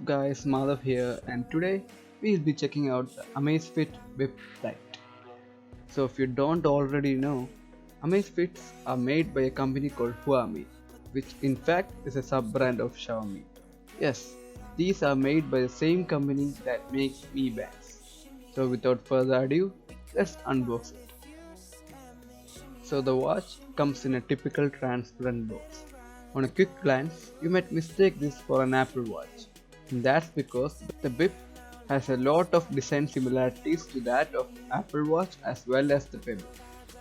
up guys, Madhav here, and today we'll be checking out the Amazfit Bip Lite. So if you don't already know, Amazfits are made by a company called Huami, which in fact is a sub-brand of Xiaomi. Yes, these are made by the same company that makes Mi Bands. So without further ado, let's unbox it. So the watch comes in a typical transparent box. On a quick glance, you might mistake this for an Apple Watch. And that's because the Bip has a lot of design similarities to that of Apple Watch as well as the Pebble.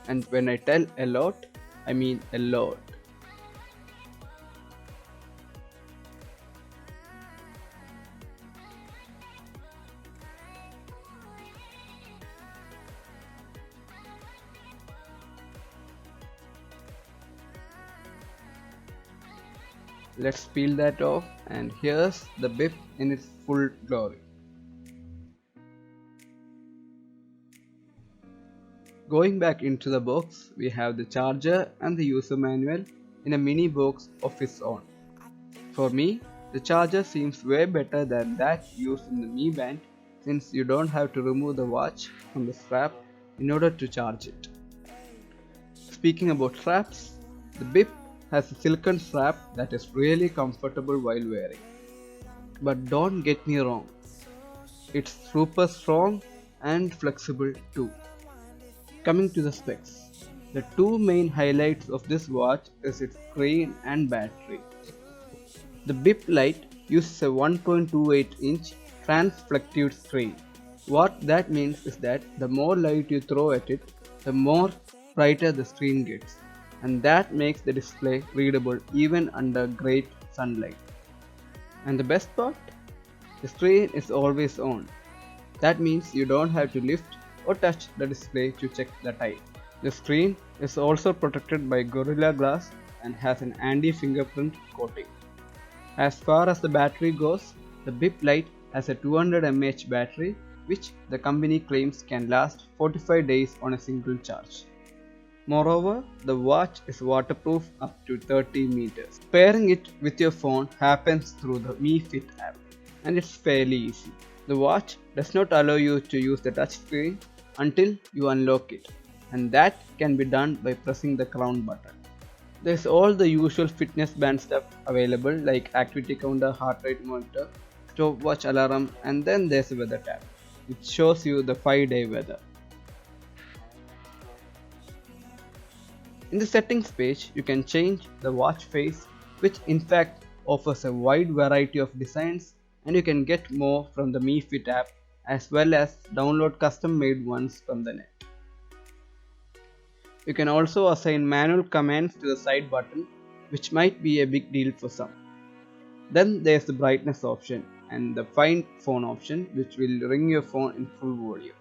And when I tell a lot, I mean a lot. Let's peel that off, and here's the Bip in its full glory. Going back into the box, we have the charger and the user manual in a mini box of its own. For me, the charger seems way better than that used in the Mi Band, since you don't have to remove the watch from the strap in order to charge it. Speaking about straps, the Bip has a silicone strap that is really comfortable while wearing. But don't get me wrong, it's super strong and flexible too. Coming to the specs, the two main highlights of this watch is its screen and battery. The Bip Lite uses a 1.28-inch transflective screen. What that means is that the more light you throw at it, the more brighter the screen gets, and that makes the display readable even under great sunlight. And the best part? The screen is always on. That means you don't have to lift or touch the display to check the time. The screen is also protected by Gorilla Glass and has an anti-fingerprint coating. As far as the battery goes, the Bip Lite has a 200 mAh battery, which the company claims can last 45 days on a single charge. Moreover, the watch is waterproof up to 30 meters. Pairing it with your phone happens through the Mi Fit app, and it's fairly easy. The watch does not allow you to use the touchscreen until you unlock it, and that can be done by pressing the crown button. There's all the usual fitness band stuff available like activity counter, heart rate monitor, stopwatch alarm, and then there's a weather tab, which shows you the 5-day weather. In the settings page, you can change the watch face, which in fact offers a wide variety of designs, and you can get more from the Mi Fit app as well as download custom made ones from the net. You can also assign manual commands to the side button, which might be a big deal for some. Then there's the brightness option and the find phone option, which will ring your phone in full volume.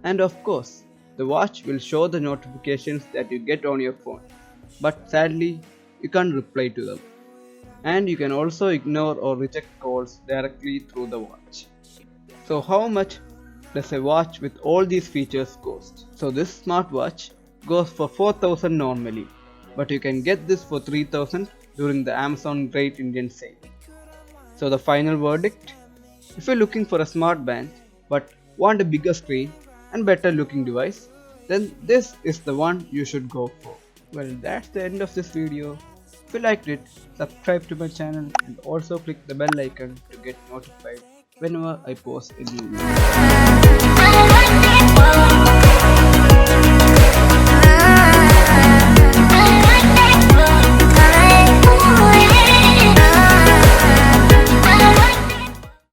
And of course, the watch will show the notifications that you get on your phone, but sadly, you can't reply to them. And you can also ignore or reject calls directly through the watch. So how much does a watch with all these features cost? So this smartwatch goes for 4,000 normally, but you can get this for 3,000 during the Amazon Great Indian Sale. So the final verdict? If you're looking for a smart band but want a bigger screen and better looking device, then this is the one you should go for. Well, that's the end of this video. If you liked it, subscribe to my channel and also click the bell icon to get notified whenever I post a new video.